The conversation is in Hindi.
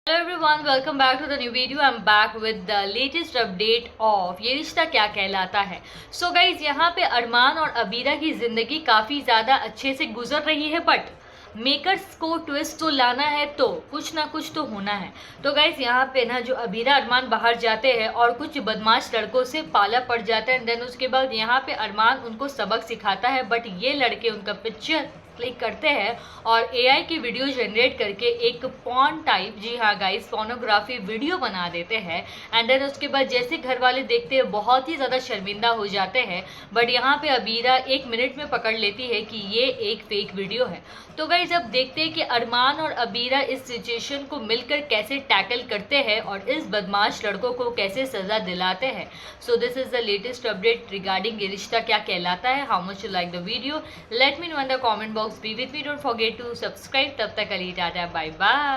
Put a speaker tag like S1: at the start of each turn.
S1: Hello everyone, welcome back to the new video. I'm back with the latest update of ये रिश्ता क्या कहलाता है। So guys, यहाँ पे अरमान और अबीरा की जिंदगी काफी ज्यादा अच्छे से गुजर रही है, बट मेकर्स को ट्विस्ट तो लाना है तो कुछ ना कुछ तो होना है। तो गाइस यहाँ पे ना जो अबीरा अरमान बाहर जाते हैं और कुछ बदमाश लड़कों से पाला पड़ जाता है, देन उसके बाद यहाँ पे अरमान उनको सबक सिखाता है, बट ये लड़के उनका पिक्चर क्लिक करते हैं और एआई की वीडियो जनरेट करके एक पॉर्न टाइप, जी हाँ गाइस, पोर्नोग्राफी वीडियो बना देते हैं। एंड देन उसके बाद जैसे घर वाले देखते हैं बहुत ही ज़्यादा शर्मिंदा हो जाते हैं, बट यहाँ पे अबीरा 1 मिनट में पकड़ लेती है कि ये एक फेक वीडियो है। तो गाइस अब देखते हैं कि अरमान और अबीरा इस सिचुएशन को मिलकर कैसे टैकल करते हैं और इस बदमाश लड़कों को कैसे सज़ा दिलाते हैं। So this is the latest update regarding ये रिश्ता क्या कहलाता है। How much you like the video, let me know in the comment box. Be with me, don't forget to subscribe. तब तक के लिए टाटा, बाय बाय।